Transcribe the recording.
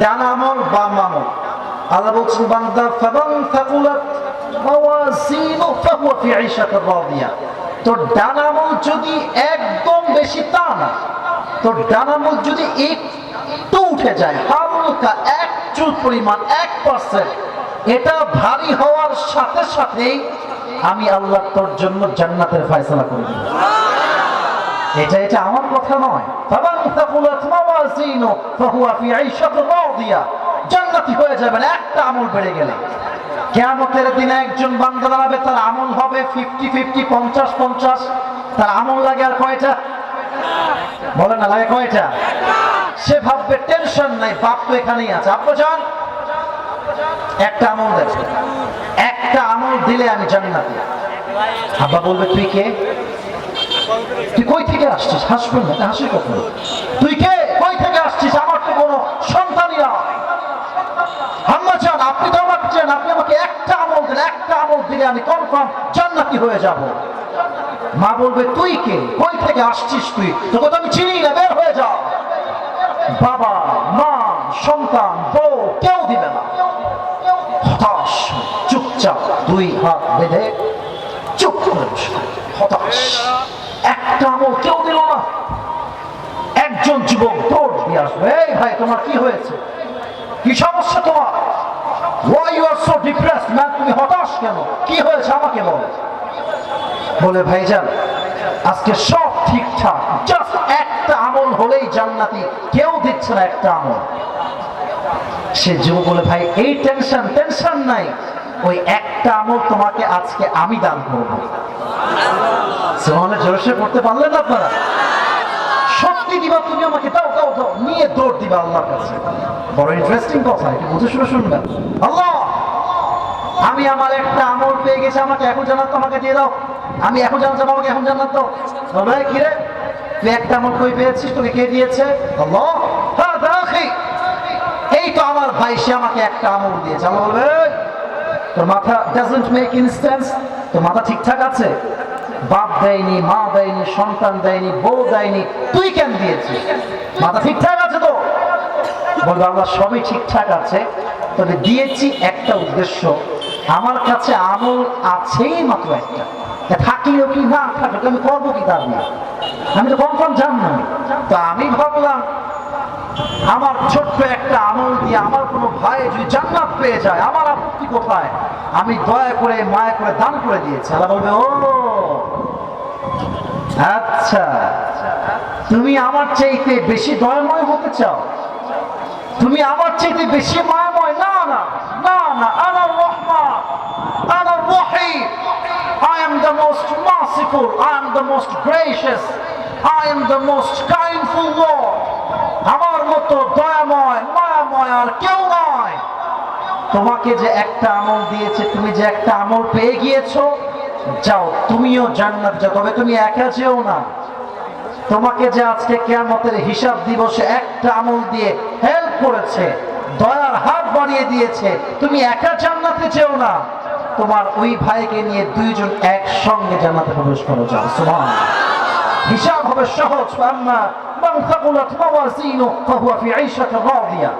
ডান আমল বাম আমল। আল্লাহ বলছেন বান্দা ফামান ফাকুলাত মাওয়াজিনু ফাহুয়া ফি ঈশাতির রাদিয়া। তোর ডান আমল যদি একদম বেশি তা না, তোর ডান আমল যদি একটু উঠে যায় হালকা এক চুল পরিমাণ 1%, এটা ভারী হওয়ার সাথে সাথেই আমি আল্লাহ তোর জন্য জান্নাতের ফয়সালা করে দেব। এটা আমার কথা নয়। ফামান ফাকুলাত মাওয়াজিনু ফাহুয়া ফি ঈশাতির রাদিয়া, জান্নাতি হয়ে যাবেন একটা আমল বেড়ে গেলে। কিয়ামতের দিনে একজন বান্দা দাঁড়াবে, তার আমল হবে 50-50, 50-50। তার আমল লাগে আর কয়টা? বলেন না, লাগে কয়টা? সে ভাববে টেনশন নাই, বাপ তো এখানেই আছে। আব্বা যান একটা আমল দেন, একটা আমল দিলে আমি জান্নাতি। আব্বা বলবে তুই কে? তুই কই থেকে আসছিস? হাসবেন না, হাসির কথা। তুই কে? কই থেকে আসছিস? আমার তো কোনো সন্তানই নাই। আম্মা জান আপনি তো আমাকে চেন, আপনি আমাকে একটা আমল দেন, একটা আমল দিলে আমি কনফার্ম জান্নাতি হয়ে যাব। মা বলবে তুই কে? কই থেকে আসছিস তুই? তোকে তো আমি চিনি না, বের হয়ে যা। বাবা মা সন্তান বউ কেউ দিবে না। হতাশ, চুপচাপ দুই হাত বেঁধে চুপ করে বসে, হতাশ। একটা আমল কেউ দিল না। একজন যুবক দৌড় দিয়ে আসবে, এই ভাই তোমার কি হয়েছে? কি সমস্যা তোমার? Why you are so depressed man? তুমি হতাশ কেন? কি হয়েছে আমাকে বলো। বলে ভাইজান আজকে সব ঠিকঠাক, জাস্ট একটা আমল হলেই জান্নাতি, কেউ দিচ্ছে না একটা আমল। সে যুবক বলে ভাই এই টেনশন নাই, ওই একটা আমল তোমাকে আজকে আমি দান করবো। সুবহানাল্লাহ, জোরে পড়তে পারলেন না আপনারা? শক্তি দিবা তুমি আমাকে, দাও দাও দাও, নিয়ে দৌড় দিবা আল্লাহর কাছে। বড় ইন্টারেস্টিং কথা, এটা বুঝে শুনে শুনবেন। আল্লাহ আমি আমার একটা আমল পেয়ে গেছি, আমাকে এখন জান্নাত আমাকে দিয়ে দাও। আমি এখন জান্নাত চাবো, আমাকে এখন জান্নাত দাও। বলে কি রে তুই একটা আমল কই পেয়েছিস? তোকে কে দিয়েছে? আল্লাহ। হ্যাঁ দেখি, এই তো আমার ভাই, সে আমাকে একটা আমল দিয়েছে। আল্লাহ বলবে তোর মাথা ডাজন্ট মেক ইনস্টেন্স, তোর মাথা ঠিকঠাক আছে? বাপ দেয়নি, মা দেয়নি, সন্তান দেয়নি, বউ দেয়নি, তুই কেন দিয়েছিস? মাথা ঠিকঠাক আছে তো? বলবে আল্লাহ সবই ঠিকঠাক আছে, তবে দিয়েছি একটা উদ্দেশ্য, আমার কাছে আমল আছেই মাত্র একটা, থাকলেও কি না থাকলে আমি করবো কি তার নিয়ে, আমি তো কনফার্ম জানি। তো আমি ভাবলাম আমার ছোট্ট একটা আমল দিয়ে আমার কোনো ভাই যদি জান্নাত পেয়ে যায়, আমার আপত্তি কোথায়? আমি দয়া করে মায়া করে দান করে দিয়েছি। আল্লাহ বলবে ও আচ্ছা, তুমি আমার চাইতে বেশি দয়াময় হতে চাও, তুমি আমার চাইতে বেশি মায়াময়? না না না না, আনার রহমান, আনার রহিম, I am the most merciful, I am the most gracious, I am the most kindful Lord. আমার মতো দয়াময় মায়াময় আর কেউ নয়। তোমাকে যে একটা আমল দিয়েছে, তুমি যে একটা আমল পেয়ে গিয়েছো, যাও তুমিও জান্নাত যাও। তবে তুমি একা যেও না, তোমাকে যে আজকে কিয়ামতের হিসাব দিবসে একটা আমল দিয়ে হেল্প করেছে, দয়ার হাত বাড়িয়ে দিয়েছে, তুমি একা জান্নাতে যেও না, তোমার ওই ভাইকে নিয়ে দুইজন একসঙ্গে জান্নাতে প্রবেশ করো। যাও, সুবহানাল্লাহ। হিসাব হবে সহজ। আম্মা মান থাকুলাত মাওয়াজিনু ফাহুয়া ফি ঈশাতির রাদিয়া।